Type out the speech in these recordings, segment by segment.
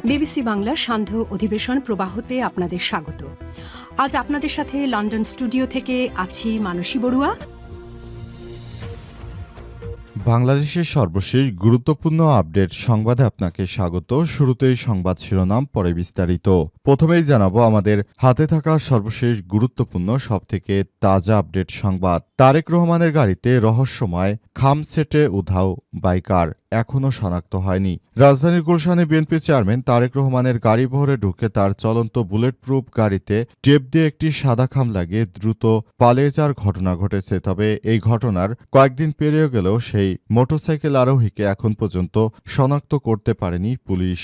BBC বাংলার সান্ধ্য অধিবেশন প্রবাহতে আপনাদের স্বাগত। আজ আপনাদের সাথে লন্ডন স্টুডিও থেকে আছি মানসী বড়ুয়া। বাংলাদেশের সর্বশেষ গুরুত্বপূর্ণ আপডেট সংবাদে আপনাকে স্বাগত। শুরুতেই সংবাদ শিরোনাম, পরে বিস্তারিত। প্রথমেই জানাবো আমাদের হাতে থাকা সর্বশেষ গুরুত্বপূর্ণ সবথেকে তাজা আপডেট সংবাদ। তারেক রহমানের গাড়িতে রহস্যময় খাম সেটে উধাও বাইকার, এখনও শনাক্ত হয়নি। রাজধানীর গুলশানে বিএনপি চেয়ারম্যান তারেক রহমানের গাড়ি বহরে ঢুকে তার চলন্ত বুলেট প্রুফ গাড়িতে টেপ দিয়ে একটি সাদা খাম লাগিয়ে দ্রুত পালিয়ে যাওয়ার ঘটনা ঘটেছে। তবে এই ঘটনার কয়েকদিন পেরিয়ে গেলেও সেই মোটরসাইকেল আরোহীকে এখন পর্যন্ত শনাক্ত করতে পারেনি পুলিশ।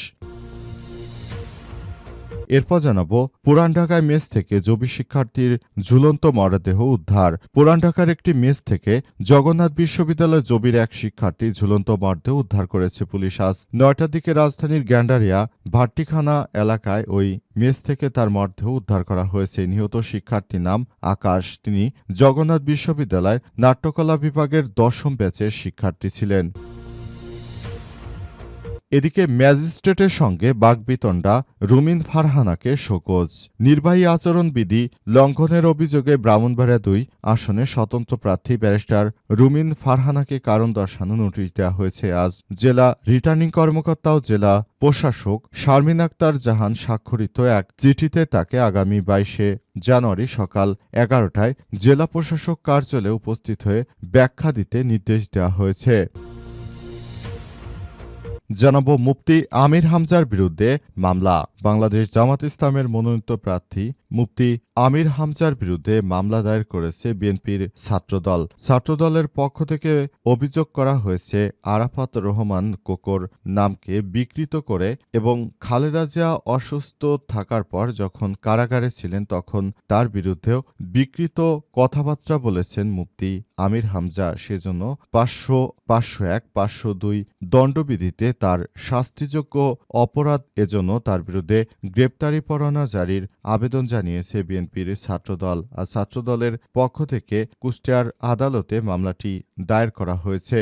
এরপর জানাবো পুরান ঢাকায় মেস থেকে জবি শিক্ষার্থীর ঝুলন্ত মরদেহ উদ্ধার। পুরান ঢাকার একটি মেস থেকে জগন্নাথ বিশ্ববিদ্যালয়ের জবির এক শিক্ষার্থী ঝুলন্ত মরদেহ উদ্ধার করেছে পুলিশ। আজ ৯টার দিকে রাজধানীর গ্যান্ডারিয়া ভাট্টিখানা এলাকায় ওই মেস থেকে তার মরদেহ উদ্ধার করা হয়েছে। নিহত শিক্ষার্থীর নাম আকাশ। তিনি জগন্নাথ বিশ্ববিদ্যালয়ের নাট্যকলা বিভাগের ১০ম ব্যাচের শিক্ষার্থী ছিলেন। এদিকে ম্যাজিস্ট্রেটের সঙ্গে বাগবিতণ্ডা, রুমিন ফারহানাকে শোকজ। নির্বাহী আচরণবিধি লঙ্ঘনের অভিযোগে ব্রাহ্মণবাড়িয়া ২ আসনে স্বতন্ত্র প্রার্থী ব্যারিস্টার রুমিন ফারহানাকে কারণ দর্শানো নোটিশ দেওয়া হয়েছে। আজ জেলা রিটার্নিং কর্মকর্তা ও জেলা প্রশাসক শারমিন আক্তার জাহান স্বাক্ষরিত এক চিঠিতে তাকে আগামী ২২শে জানুয়ারি সকাল ১১টায় জেলা প্রশাসক কার্যালয়ে উপস্থিত হয়ে ব্যাখ্যা দিতে নির্দেশ দেওয়া হয়েছে। জানাবো মুফতি আমির হামজার বিরুদ্ধে মামলা। বাংলাদেশ জামাত ইসলামের মনোনীত প্রার্থী মুফতি আমির হামজার বিরুদ্ধে মামলা দায়ের করেছে বিএনপির ছাত্রদল। ছাত্রদলের পক্ষ থেকে অভিযোগ করা হয়েছে আরাফাত রহমান কোকর নামকে বিকৃত করে এবং খালেদা জিয়া অসুস্থ থাকার পর যখন কারাগারে ছিলেন তখন তার বিরুদ্ধেও বিকৃত কথাবার্তা বলেছেন মুফতি আমির হামজা। সেজন্য ৫০১, ৫০২ দণ্ডবিধিতে তার শাস্তিযোগ্য অপরাধ, এজন্য তার বিরুদ্ধে গ্রেপ্তারি পরোয়ানা জারির আবেদন জানিয়েছে বিএনপির ছাত্রদল। আর ছাত্রদলের পক্ষ থেকে কুষ্টিয়ার আদালতে মামলাটি দায়ের করা হয়েছে।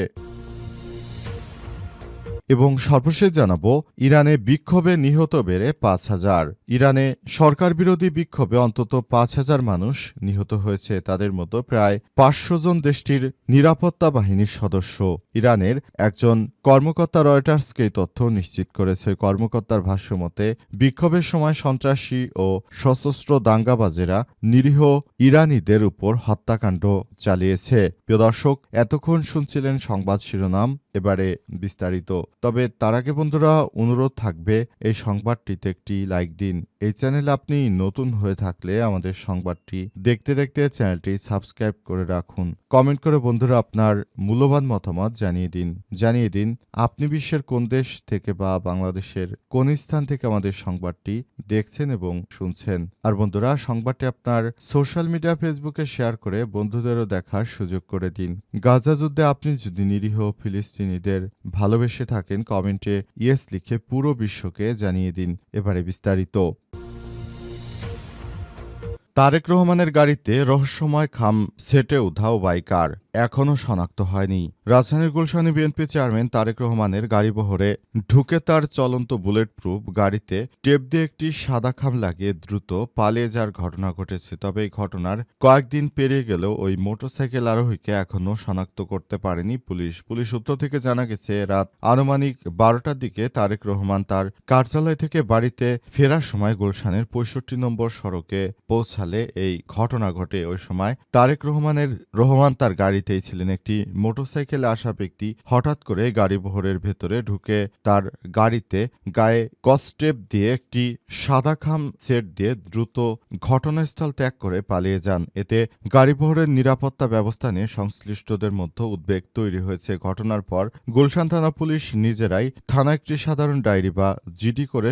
এবং সর্বশেষ জানাবো ইরানে বিক্ষোভে নিহত বেড়ে ৫,০০০। ইরানে সরকার বিরোধী বিক্ষোভে অন্তত ৫,০০০ মানুষ নিহত হয়েছে। তাদের মতো প্রায় ৫০০ জন দেশটির নিরাপত্তা বাহিনীর সদস্য। ইরানের একজন কর্মকর্তা রয়টার্সকে এই তথ্য নিশ্চিত করেছে। কর্মকর্তার ভাষ্যমতে বিক্ষোভের সময় সন্ত্রাসী ও সশস্ত্র দাঙ্গাবাজেরা নিরীহ ইরানিদের উপর হত্যাকাণ্ড চালিয়েছে। প্রিয় দর্শক, এতক্ষণ শুনছিলেন সংবাদ শিরোনাম, এবারে বিস্তারিত। তবে তার আগে বন্ধুরা অনুরোধ থাকবে এই সংবাদটিতে একটি লাইক দিন। এই চ্যানেলে আপনি নতুন হয়ে থাকলে আমাদের সংবাদটি দেখতে দেখতে চ্যানেলটি সাবস্ক্রাইব করে রাখুন। কমেন্ট করে বন্ধুরা আপনার মূল্যবান মতামত জানিয়ে দিন আপনি বিশ্বের কোন দেশ থেকে বা বাংলাদেশের কোন স্থান থেকে আমাদের সংবাদটি দেখছেন এবং শুনছেন। আর বন্ধুরা সংবাদটি আপনার সোশ্যাল মিডিয়া ফেসবুকে শেয়ার করে বন্ধুদেরও দেখার সুযোগ করে দিন। গাজা যুদ্ধে আপনি যদি নিরীহ ফিলিস্তিনিদের ভালোবেসে থাকেন কমেন্টে ইয়েস লিখে পুরো বিশ্বকে জানিয়ে দিন। এবারে বিস্তারিত। তারেক রহমানের গাড়িতে রহস্যময় খাম সেটে উধাও বাইকার, এখনও শনাক্ত হয়নি। রাজধানীর গুলশানে বিএনপি চেয়ারম্যান তারেক রহমানের গাড়িবহরে ঢুকে তার চলন্ত বুলেট প্রুফ গাড়িতে টেপ দিয়ে একটি সাদা খাম লাগিয়ে দ্রুত পালিয়ে যাওয়ার ঘটনা ঘটেছে। তবে এই ঘটনার কয়েকদিন পেরিয়ে গেলেও ওই মোটরসাইকেল আরোহীকে এখনও শনাক্ত করতে পারেনি পুলিশ। পুলিশ সূত্র থেকে জানা গেছে রাত আনুমানিক ১২টার দিকে তারেক রহমান তার কার্যালয় থেকে বাড়িতে ফেরার সময় গুলশানের ৬৫ নম্বর সড়কে পৌঁছালে এই ঘটনা ঘটে। ওই সময় তারেক রহমান তার গাড়িতেই ছিলেন। একটি মোটরসাইকেলে আসা ব্যক্তি হঠাৎ করে গাড়িবহরের ভেতরে ঢুকে তার গাড়িতে গায়ে কস্টেপ দিয়ে একটি সাদা খাম সেট দিয়ে দ্রুত ঘটনাস্থল ত্যাগ করে পালিয়ে যান। এতে গাড়িবহরের নিরাপত্তা ব্যবস্থা নিয়ে সংশ্লিষ্টদের মধ্যে উদ্বেগ তৈরি হয়েছে। ঘটনার পর গুলশান থানা পুলিশ নিজেরাই থানা একটি সাধারণ ডায়েরি বা জিডি করে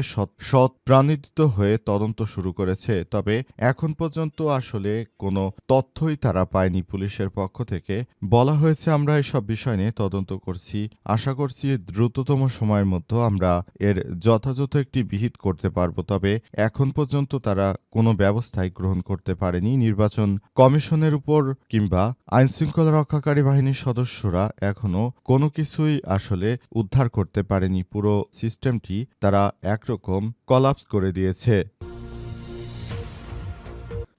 সৎ প্রাণোদিত হয়ে তদন্ত শুরু করেছে। তবে এখন পর্যন্ত আসলে কোনো তথ্যই তারা পায়নি পুলিশের পক্ষ থেকে। বলা হয়েছে, আমরা এসব বিষয় নিয়ে তদন্ত করছি। আশা করছি দ্রুততম সময়ের মধ্যে আমরা এর যথাযথ একটি বিহিত করতে পারব। তবে এখন পর্যন্ত তারা কোনো ব্যবস্থাই গ্রহণ করতে পারেনি। নির্বাচন কমিশনের উপর কিংবা আইনশৃঙ্খলা রক্ষাকারী বাহিনীর সদস্যরা এখনো কোনো কিছুই আসলে উদ্ধার করতে পারেনি। পুরো সিস্টেমটি তারা একরকম কলাপস করে দিয়েছে।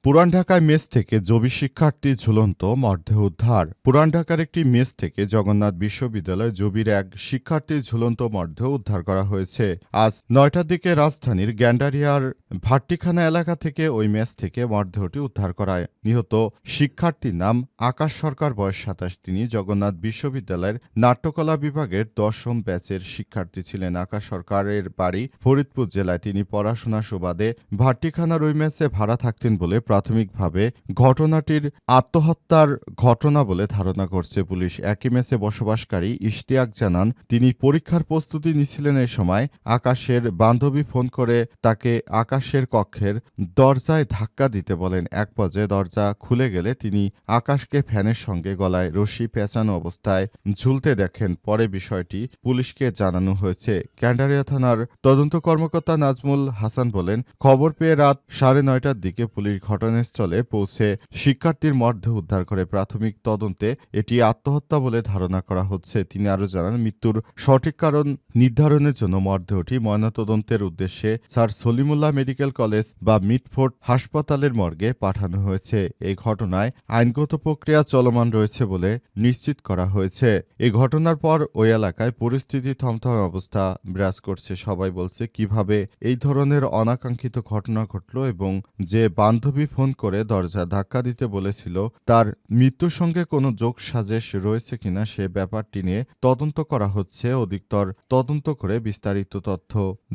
পুরান ঢাকায় মেস থেকে জবি শিক্ষার্থী ঝুলন্ত মরদেহ উদ্ধার। পুরান ঢাকার একটি মেস থেকে জগন্নাথ বিশ্ববিদ্যালয় জবির এক শিক্ষার্থীর ঝুলন্ত মরদেহ উদ্ধার করা হয়েছে। আজ ৯টার দিকে রাজধানীর গ্যান্ডারিয়ার ভাট্টিখানা এলাকা থেকে ওই মেস থেকে মরদেহটি উদ্ধার করায়। নিহত শিক্ষার্থীর নাম আকাশ সরকার, বয়স ২৭। তিনি জগন্নাথ বিশ্ববিদ্যালয়ের নাট্যকলা বিভাগের ১০ম ব্যাচের শিক্ষার্থী ছিলেন। আকাশ সরকারের বাড়ি ফরিদপুর জেলায়। তিনি পড়াশোনা সুবাদে ভাট্টিখানার ওই মেসে ভাড়া থাকতেন বলে প্রাথমিকভাবে ঘটনাটির আত্মহত্যার ঘটনা বলে ধারণা করছে পুলিশ। একই মেসে বসবাসকারী ইশতিয়াক জানান, তিনি পরীক্ষার প্রস্তুতি নিচ্ছিলেন। এই সময় আকাশের বান্ধবী ফোন করে তাকে আকাশের কক্ষের দরজায় ধাক্কা দিতে বলেন। এক পর্যায়ে দরজা খুলে গেলে তিনি আকাশকে ফ্যানের সঙ্গে গলায় রশি পেঁচানো অবস্থায় ঝুলতে দেখেন। পরে বিষয়টি পুলিশকে জানানো হয়েছে। ক্যান্ডারিয়া থানার তদন্ত কর্মকর্তা নাজমুল হাসান বলেন, খবর পেয়ে রাত ৯:৩০টার দিকে পুলিশ ঘটনাস্থলে পৌঁছে শিক্ষার্থীর মরদেহ উদ্ধার করে। প্রাথমিক তদন্তে এটি আত্মহত্যা বলে ধারণা করা হচ্ছে। তিনি আরও জানান, মৃত্যুর সঠিক কারণ নির্ধারণের জন্য মরদেহটি ময়নাতদন্তের উদ্দেশ্যে স্যার সলিমুল্লাহ মেডিকেল কলেজ বা মিটফোর্ড হাসপাতালের মর্গে পাঠানো হয়েছে। এই ঘটনায় আইনগত প্রক্রিয়া চলমান রয়েছে বলে নিশ্চিত করা হয়েছে। এই ঘটনার পর ওই এলাকায় পরিস্থিতি থমথমে অবস্থা বিরাজ করছে। সবাই বলছে, কিভাবে এই ধরনের অনাকাঙ্ক্ষিত ঘটনা ঘটল এবং যে বান্ধবী ফোন করে দরজা ধাক্কা দিতে বলেছিল তার মৃত্যুর সঙ্গে কোনো যোগসাজশ রয়েছে কিনা সে ব্যাপারটি নিয়ে তদন্ত করা হচ্ছে। অধিকতর তদন্ত করে বিস্তারিত তথ্য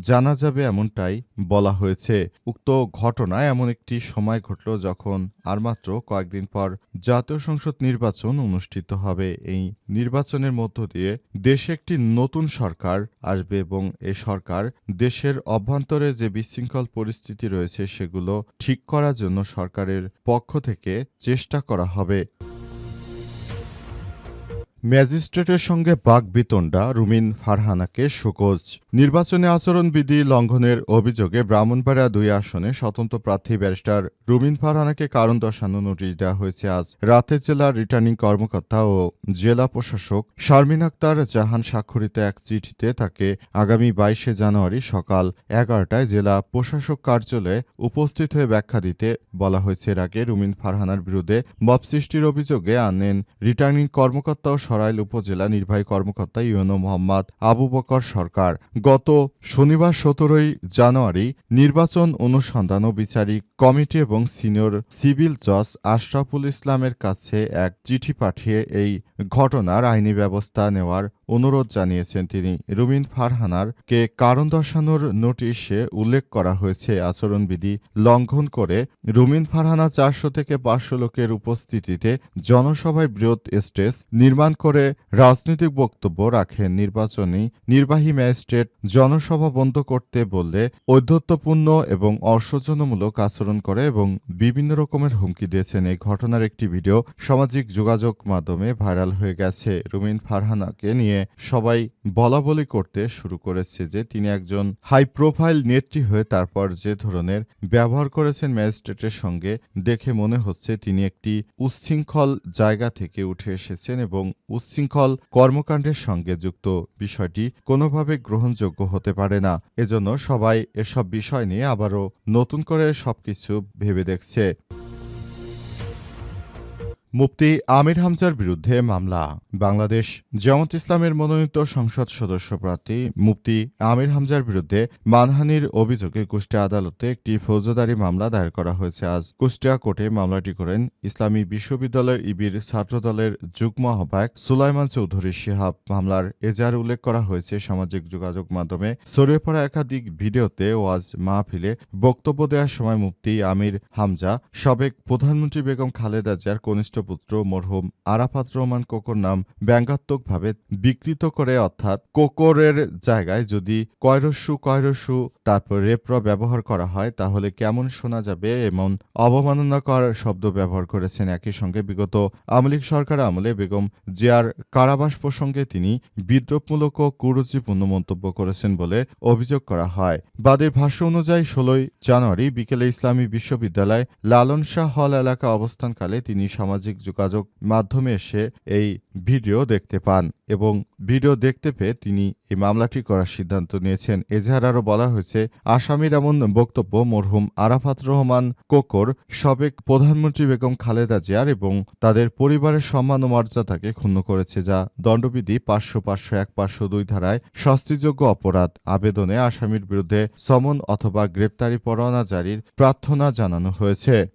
জানা যাবে, এমনটাই বলা হয়েছে। উক্ত ঘটনায় এমন একটি সময় ঘটল যখন আর মাত্র কয়েকদিন পর জাতীয় সংসদ নির্বাচন অনুষ্ঠিত হবে। এই নির্বাচনের মধ্য দিয়ে দেশে একটি নতুন সরকার আসবে এবং এই সরকার দেশের অভ্যন্তরে যে বিশৃঙ্খল পরিস্থিতি রয়েছে সেগুলো ঠিক করার জন্য সরকারের পক্ষ থেকে চেষ্টা করা হবে। ম্যাজিস্ট্রেটের সঙ্গে বাকবিতণ্ডা, রুমিন ফারহানাকে শোকজ। নির্বাচনী আচরণবিধি লঙ্ঘনের অভিযোগে ব্রাহ্মণবাড়িয়া ২ আসনে স্বতন্ত্র প্রার্থী ব্যারিস্টার রুমিন ফারহানাকে কারণ দর্শানো নোটিশ দেওয়া হয়েছে। আজ রাতে জেলার রিটার্নিং কর্মকর্তা ও জেলা প্রশাসক শারমিন আক্তার জাহান স্বাক্ষরিত এক চিঠিতে তাকে আগামী ২২শে জানুয়ারি সকাল ১১টায় জেলা প্রশাসক কার্যালয়ে উপস্থিত হয়ে ব্যাখ্যা দিতে বলা হয়েছে। এর আগে রুমিন ফারহানার বিরুদ্ধে মব সৃষ্টির অভিযোগে আনেন রিটার্নিং কর্মকর্তা ও সরাইল উপজেলা নির্বাহী কর্মকর্তা ইউনো মোহাম্মদ আবু বকর সরকার। গত শনিবার ১৭ই জানুয়ারি নির্বাচন অনুসন্ধান ও বিচারিক কমিটি এবং সিনিয়র সিভিল জজ আশরাফুল ইসলামের কাছে এক চিঠি পাঠিয়ে এই ঘটনার আইনি ব্যবস্থা নেওয়ার অনুরোধ জানিয়েছেন তিনি। রুমিন ফারহানার কে কারণ দর্শানোর নোটিশে উল্লেখ করা হয়েছে, আচরণবিধি লঙ্ঘন করে রুমিন ফারহানা ৪০০ থেকে ৫০০ লোকের উপস্থিতিতে জনসভায় বৃহৎ স্টেজ নির্মাণ করে রাজনৈতিক বক্তব্য রাখেন। নির্বাহী ম্যাজিস্ট্রেট জনসভা বন্ধ করতে বললে ঔদ্ধত্যপূর্ণ এবং অসৌজন্যমূলক আচরণ করে এবং বিভিন্ন রকমের হুমকি দিয়েছেন। এই ঘটনার একটি ভিডিও সামাজিক যোগাযোগ মাধ্যমে ভাইরাল হয়ে গেছে। রুমিন ফারহানাকে নিয়ে সবাই বলাবলি করতে শুরু করেছে যে তিনি একজন হাই প্রোফাইল নেত্রী হয়ে তারপর যে ধরনের ব্যবহার করেছেন ম্যাজিস্ট্রেটের সঙ্গে দেখে মনে হচ্ছে তিনি একটি উচ্ছৃঙ্খল জায়গা থেকে উঠে এসেছেন এবং উচ্ছৃঙ্খল কর্মকাণ্ডের সঙ্গে যুক্ত। বিষয়টি কোনোভাবে গ্রহণযোগ্য হতে পারে না। এজন্য সবাই এসব বিষয় নিয়ে আবারও নতুন করে সবকিছু ভেবে দেখছে। মুফতি আমির হামজার বিরুদ্ধে মামলা। বাংলাদেশ জামাত ইসলামের মনোনীত সংসদ সদস্য প্রার্থী মুফতি আমির হামজার বিরুদ্ধে মানহানির অভিযোগে কুষ্টিয়া আদালতে একটি ফৌজদারি মামলা দায়ের করা হয়েছে। আজ কুষ্টিয়া কোর্টে মামলাটি করেন ইসলামী বিশ্ববিদ্যালয়ের ইবির ছাত্রদলের যুগ্ম আহ্বায়ক সুলাইমান চৌধুরী শিহাব। মামলার এজাহারে উল্লেখ করা হয়েছে, সামাজিক যোগাযোগ মাধ্যমে ছড়িয়ে পড়া একাধিক ভিডিওতে ওয়াজ মাহফিলে বক্তব্য দেওয়ার সময় মুফতি আমির হামজা সাবেক প্রধানমন্ত্রী বেগম খালেদা জিয়ার কনিষ্ঠ পুত্র মরহুম আরাফাত রহমান কোকর নাম ব্যঙ্গাত্মকভাবে বিকৃত করে, অর্থাৎ কোকরের জায়গায় যদি কয়রস্যু তারপর রেপ্র ব্যবহার করা হয় তাহলে কেমন শোনা যাবে এমন অবমাননাকর শব্দ ব্যবহার করেছেন। একই সঙ্গে বিগত আওয়ামী লীগ সরকার আমলে বেগম জিয়ার কারাবাস প্রসঙ্গে তিনি বিদ্রূপমূলক ও কুরুচিপূর্ণ মন্তব্য করেছেন বলে অভিযোগ করা হয়। বাদীর ভাষ্য অনুযায়ী ১৬ জানুয়ারি বিকেলে ইসলামী বিশ্ববিদ্যালয় লালন শাহ হল এলাকা অবস্থানকালে তিনি সামাজিক যোগাযোগ মাধ্যমে এসে এই ভিডিও দেখতে পান এবং ভিডিও দেখতে পেয়ে তিনি এই মামলাটি করার সিদ্ধান্ত নিয়েছেন। এজাহারে আরও বলা হয়েছে, আসামির এমন বক্তব্য মরহুম আরাফাত রহমান কোকর, সাবেক প্রধানমন্ত্রী বেগম খালেদা জিয়ার এবং তাদের পরিবারের সম্মান ও মর্যাদাকে ক্ষুণ্ণ করেছে, যা দণ্ডবিধি ৫০০, ৫০১, ৫০২ ধারায় শাস্তিযোগ্য অপরাধ। আবেদনে আসামির বিরুদ্ধে সমন অথবা গ্রেপ্তারি পরোয়ানা জারির প্রার্থনা জানানো হয়েছে।